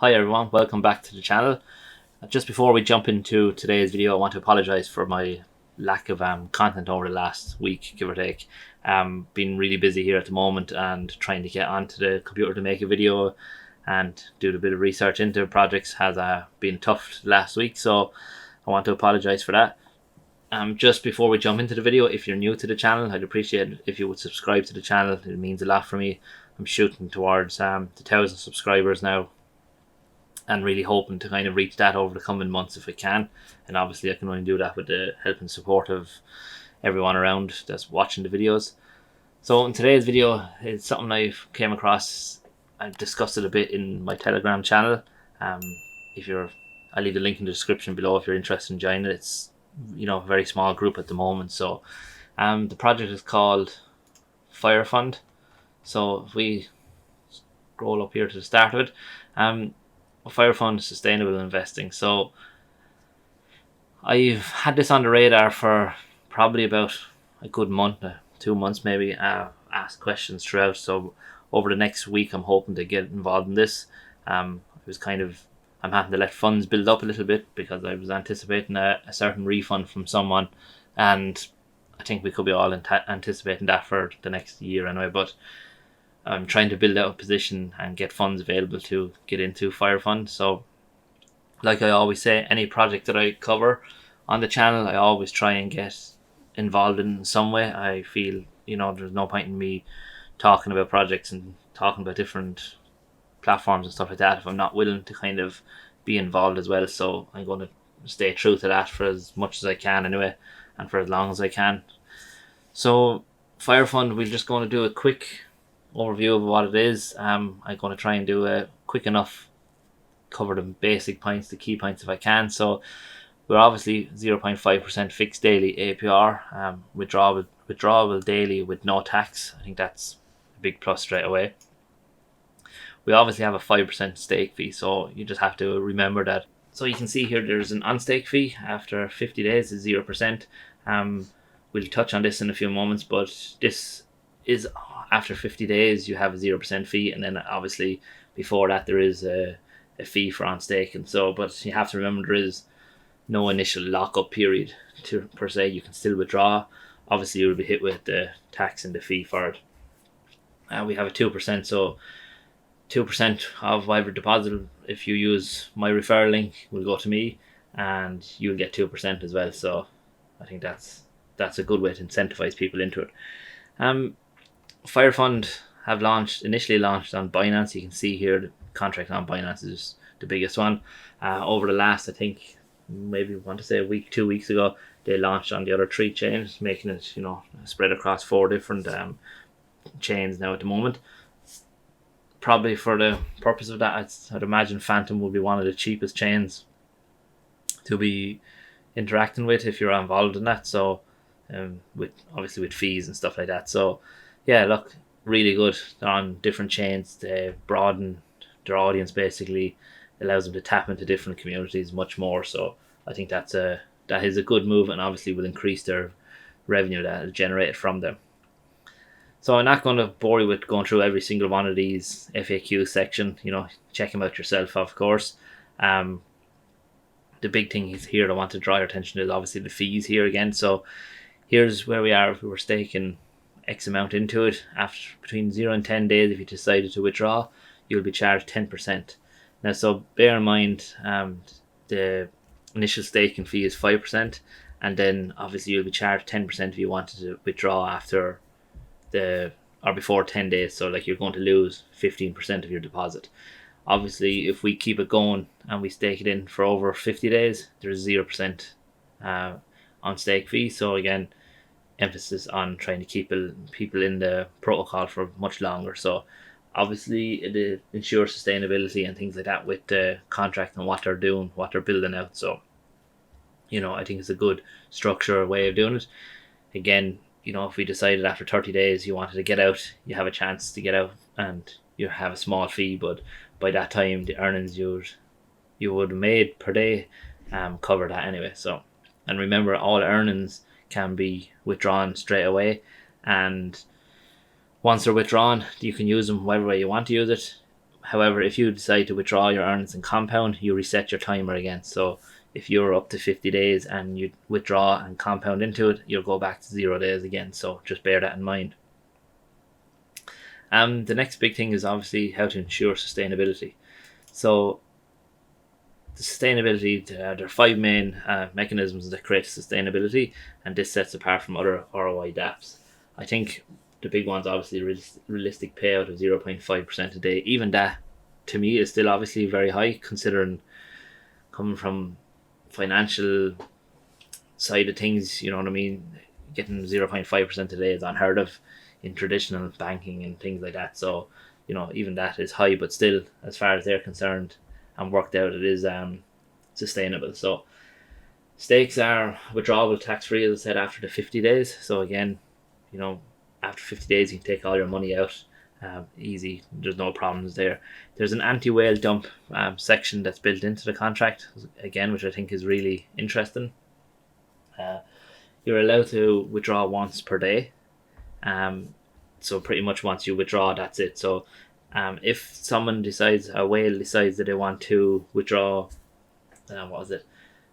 Hi everyone, welcome back to the channel. Just before we jump into today's video, I want to apologise for my lack of content over the last week, give or take. Been really busy here at the moment and trying to get onto the computer to make a video and do a bit of research into projects has been tough last week, so I want to apologise for that. Just before we jump into the video, if you're new to the channel, I'd appreciate it if you would subscribe to the channel. It means a lot for me. I'm shooting towards the 1,000 subscribers now, and really hoping to kind of reach that over the coming months if I can. And obviously I can only do that with the help and support of everyone around that's watching the videos. So in today's video, it's something I've came across. I've discussed it a bit in my Telegram channel. I'll leave the link in the description below if you're interested in joining it. It's a very small group at the moment. So the project is called FireFund. So if we scroll up here to the start of it, FireFund Sustainable Investing. So I've had this on the radar for probably about a good month, 2 months maybe. Asked questions throughout. So over the next week, I'm hoping to get involved in this. I'm having to let funds build up a little bit because I was anticipating a certain refund from someone, and I think we could be all anticipating that for the next year anyway. But I'm trying to build out a position and get funds available to get into FireFund. So like I always say, any project that I cover on the channel, I always try and get involved in some way. I feel, there's no point in me talking about projects and talking about different platforms and stuff like that if I'm not willing to kind of be involved as well. So I'm going to stay true to that for as much as I can anyway, and for as long as I can. So FireFund, we're just going to do a quick overview of what it is. I'm going to try and do a quick enough cover the basic points, the key points if I can. So we're obviously 0.5% fixed daily APR, withdrawable daily with no tax. I think that's a big plus straight away. We obviously have a 5% stake fee, so you just have to remember that. So you can see here there's an on-stake fee after 50 days is 0%. We'll touch on this in a few moments, but this is after 50 days you have a 0% fee, and then obviously before that there is a fee for on stake. And so, but you have to remember there is no initial lockup period per se. You can still withdraw. Obviously you'll be hit with the tax and the fee for it. We have a 2%, so 2% of whatever deposit, if you use my referral link, will go to me and you'll get 2% as well. So I think that's a good way to incentivize people into it. FireFund have initially launched on BINANCE. You can see here the contract on BINANCE is the biggest one. Over the last, I think, maybe want to say a week, 2 weeks ago, they launched on the other 3 chains, making it, spread across 4 different chains now at the moment. Probably for the purpose of that, I'd imagine Phantom will be one of the cheapest chains to be interacting with if you're involved in that. So obviously with fees and stuff like that. So yeah, look, really good. They're on different chains. They broaden their audience, basically allows them to tap into different communities much more. So I think that is a good move, and obviously will increase their revenue that is generated from them. So I'm not going to bore you with going through every single one of these FAQ section. Check them out yourself, of course. The big thing is here I want to draw your attention to is obviously the fees here again. So here's where we are if we were staking X amount into it. After between 0 and 10 days, if you decided to withdraw, you'll be charged 10%. Now, so bear in mind, the initial staking fee is 5%, and then obviously you'll be charged 10% if you wanted to withdraw after before 10 days. So like you're going to lose 15% of your deposit. Obviously, if we keep it going and we stake it in for over 50 days, there's 0% on stake fee. So again, emphasis on trying to keep people in the protocol for much longer. So obviously it ensures sustainability and things like that with the contract and what they're doing, what they're building out. So I think it's a good structure, way of doing it. Again, if we decided after 30 days you wanted to get out, you have a chance to get out and you have a small fee, but by that time the earnings you would have made per day cover that anyway. So, and remember, all earnings can be withdrawn straight away, and once they're withdrawn you can use them whatever way you want to use it. However, if you decide to withdraw your earnings and compound, you reset your timer again. So if you're up to 50 days and you withdraw and compound into it, you'll go back to 0 days again. So just bear that in mind. The next big thing is obviously how to ensure sustainability. So the sustainability, there are 5 main mechanisms that create sustainability, and this sets apart from other ROI dApps. I think the big one's obviously realistic payout of 0.5% a day. Even that, to me, is still obviously very high, considering coming from financial side of things, you know what I mean? Getting 0.5% a day is unheard of in traditional banking and things like that. So, even that is high, but still, as far as they're concerned and worked out, it is sustainable. So stakes are withdrawable tax free, as I said, after the 50 days. So again, after 50 days you can take all your money out easy. There's no problems there. There's an anti-whale dump section that's built into the contract again, which I think is really interesting. You're allowed to withdraw once per day. So pretty much once you withdraw, that's it. So if a whale decides that they want to withdraw,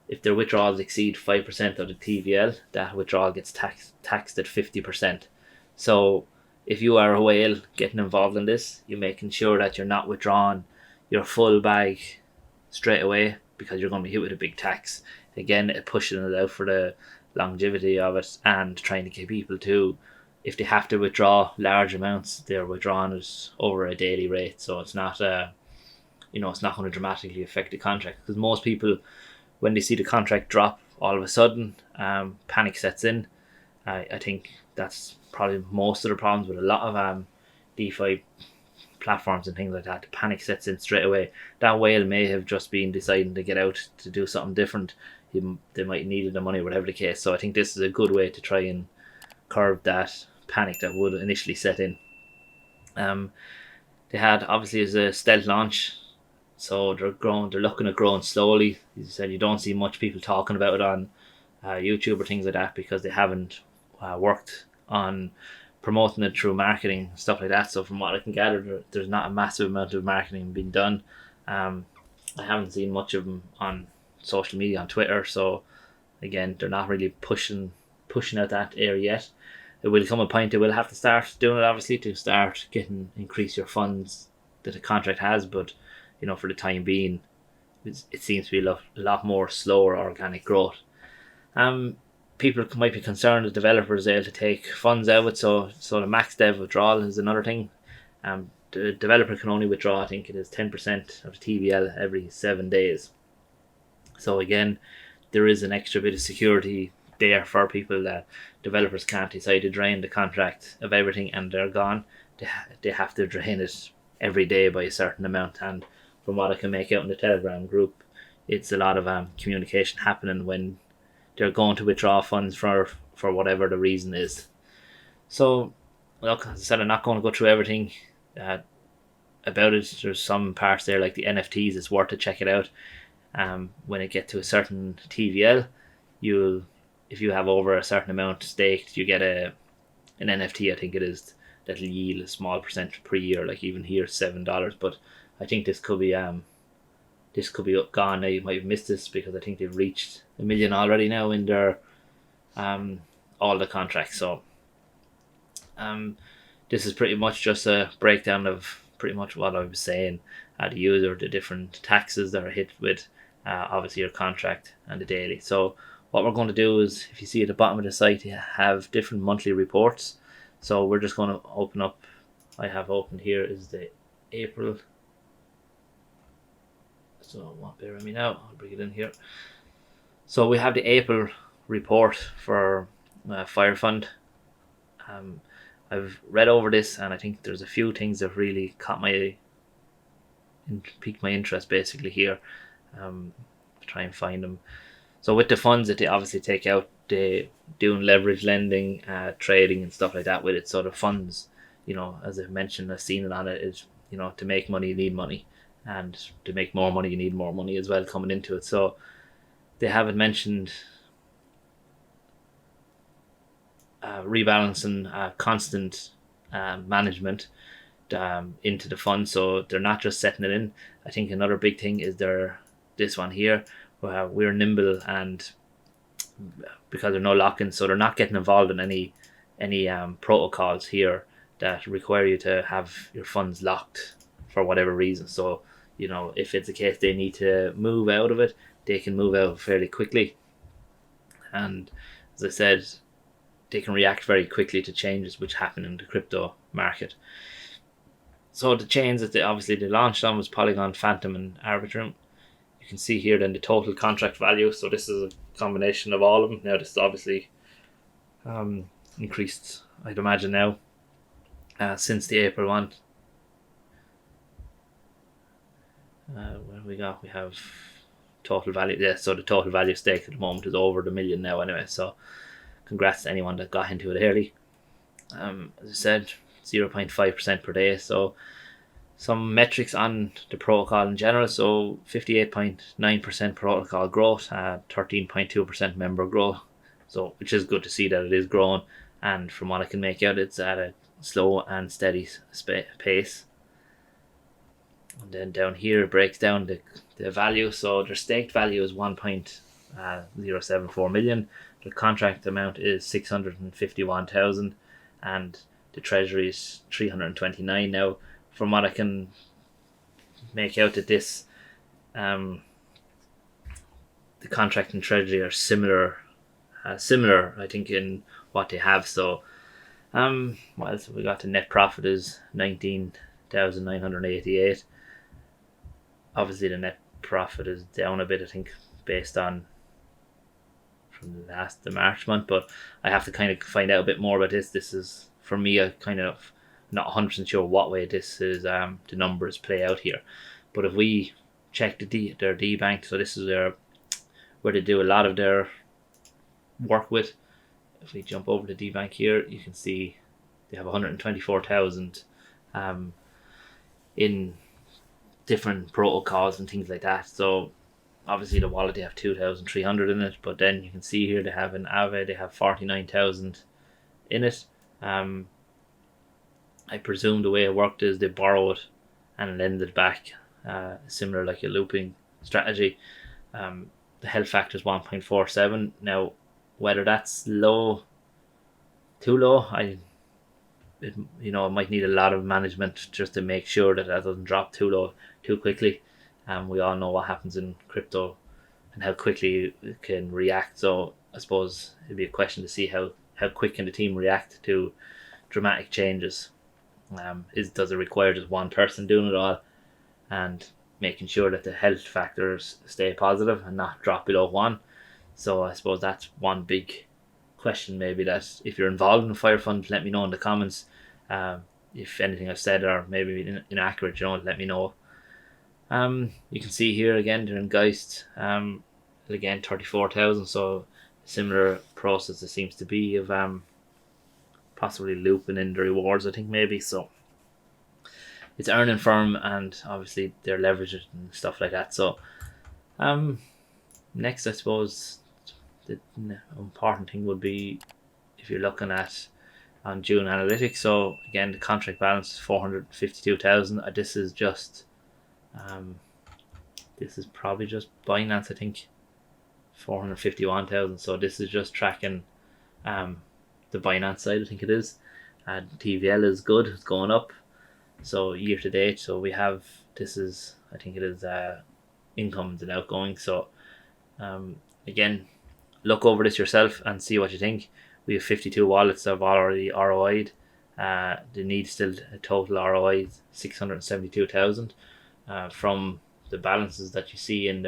if their withdrawals exceed 5% of the TVL, that withdrawal gets taxed at 50%. So if you are a whale getting involved in this, you're making sure that you're not withdrawing your full bag straight away, because you're going to be hit with a big tax. Again, pushing it out for the longevity of it, and trying to get people to, if they have to withdraw large amounts, they're withdrawing it over a daily rate. So it's not it's not going to dramatically affect the contract, because most people, when they see the contract drop all of a sudden, panic sets in. I think that's probably most of the problems with a lot of DeFi platforms and things like that. The panic sets in straight away. That whale may have just been deciding to get out to do something different. They might need the money, whatever the case. So I think this is a good way to try and curb that panic that would initially set in. They had, obviously, as a stealth launch, so they're looking at growing slowly. As you said, you don't see much people talking about it on YouTube or things like that, because they haven't worked on promoting it through marketing, stuff like that. So from what I can gather, there's not a massive amount of marketing being done. I haven't seen much of them on social media, on Twitter. So again, they're not really pushing out that area yet. It will come a point they will have to start doing it, obviously, to start increase your funds that the contract has. But for the time being, it seems to be a lot more slower organic growth. People might be concerned that developers are able to take funds out of it. So the max dev withdrawal is another thing. The developer can only withdraw, I think it is 10% of the TVL every 7 days. So again, there is an extra bit of security there for people, that developers can't decide to drain the contract of everything and they're gone. They have to drain it every day by a certain amount. And from what I can make out in the Telegram group, it's a lot of communication happening when they're going to withdraw funds for whatever the reason is. So, look, as I said, I'm not going to go through everything about it. There's some parts there, like the NFTs, it's worth to check it out. When it gets to a certain TVL, if you have over a certain amount staked, you get an NFT, I think it is, that'll yield a small percent per year. Like even here, $7. But I think this could be gone now. You might have missed this, because I think they've reached 1 million already now in their all the contracts. So this is pretty much just a breakdown of pretty much what I was saying. The user, the different taxes that are hit with obviously your contract and the daily. So what we're going to do is, if you see at the bottom of the site, you have different monthly reports. So we're just going to open up, I have opened here is the April. So bear with me now, I'll bring it in here. So we have the April report for FireFund. I've read over this, and I think there's a few things that really piqued my interest basically here. Try and find them. So with the funds that they obviously take out, they doing leverage lending, trading and stuff like that with it. So the funds, as I mentioned, I've seen it on it, is to make money you need money, and to make more money you need more money as well coming into it. So they haven't mentioned rebalancing, constant management. into the fund, so they're not just setting it in. I think another big thing is this one here, where we're nimble, and because there's no lock-in, so they're not getting involved in any protocols here that require you to have your funds locked for whatever reason. So if it's a case they need to move out of it, they can move out fairly quickly, and as I said, they can react very quickly to changes which happen in the crypto market. So the chains that they launched on was Polygon, Phantom, and Arbitrum. You can see here then the total contract value. So this is a combination of all of them. Now this is obviously increased, I'd imagine now, since the April one. What have we have total value. Yeah, so the total value stake at the moment is over the million now anyway. So congrats to anyone that got into it early. As I said, 0.5% per day. So some metrics on the protocol in general. So 58.9% protocol growth, 13.2% member growth. So which is good to see that it is growing. And from what I can make out, it's at a slow and steady pace. And then down here it breaks down the value. So their staked value is 1.074 million. The contract amount is 651,000, and the treasury is 329. Now, from what I can make out, that this the contract and treasury are similar, I think, in what they have. So what else have we got? The net profit is 19,988. Obviously the net profit is down a bit, I think, based on from the March month, but I have to kind of find out a bit more about this. This is, for me, a kind of not 100% sure what way this is the numbers play out here. But if we check their Debank, so this is where they do a lot of their work with. If we jump over to Debank here, you can see they have 124,000 in different protocols and things like that. So obviously the wallet, they have 2,300 in it, but then you can see here they have an Aave, they have 49,000 in it. I presume the way it worked is they borrow it and lend it back, similar like a looping strategy. The health factor is 1.47. Now, whether that's too low, it might need a lot of management just to make sure that doesn't drop too low too quickly. We all know what happens in crypto and how quickly it can react. So I suppose it'd be a question to see how quick can the team react to dramatic changes. Does it require just one person doing it all and making sure that the health factors stay positive and not drop below 1? So I suppose that's one big question, maybe, that if you're involved in FireFund, let me know in the comments. If anything I've said are maybe inaccurate, let me know. You can see here again they're in Geist, again 34,000. So similar process it seems to be of possibly looping in the rewards, I think, maybe. So it's earning firm, and obviously they're leveraging and stuff like that. So next, I suppose the important thing would be if you're looking at on Dune Analytics. So again, the contract balance is 452,000. This is just this is probably just Binance, I think, 451,000. So this is just tracking the Binance side, I think it is. And TVL is good, it's going up. So year to date, so we have, this is, I think it is incomes and outgoing. So again, look over this yourself and see what you think. We have 52 wallets that have already ROI'd. They need still a total ROI 672,000. From the balances that you see in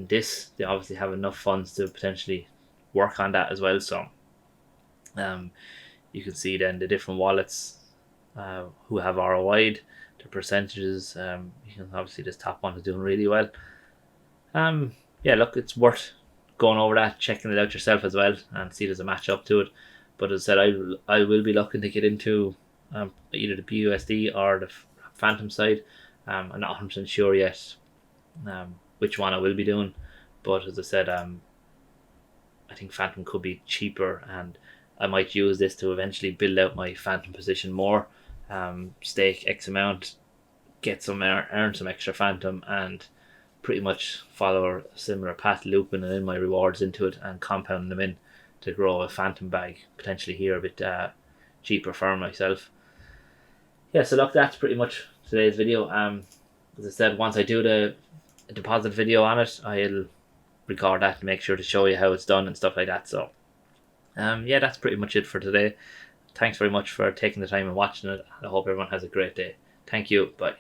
this, they obviously have enough funds to potentially work on that as well. So you can see then the different wallets who have ROI'd, the percentages. You can obviously, this top one is doing really well. Yeah, look, it's worth going over that, checking it out yourself as well, and see there's a match up to it. But as I said, I will be looking to get into either the BUSD or the Phantom side. I'm not 100% sure yet which one I will be doing, but as I said, I think Phantom could be cheaper, and I might use this to eventually build out my Phantom position more. stake X amount, get some earn some extra phantom, and pretty much follow a similar path, looping and in my rewards into it and compounding them in to grow a phantom bag potentially here a bit cheaper for myself. Yeah, so look, that's pretty much today's video. As I said, once I do the deposit video on it, I'll record that to make sure to show you how it's done and stuff like that. So yeah, that's pretty much it for today. Thanks very much for taking the time and watching it. I hope everyone has a great day. Thank you. Bye.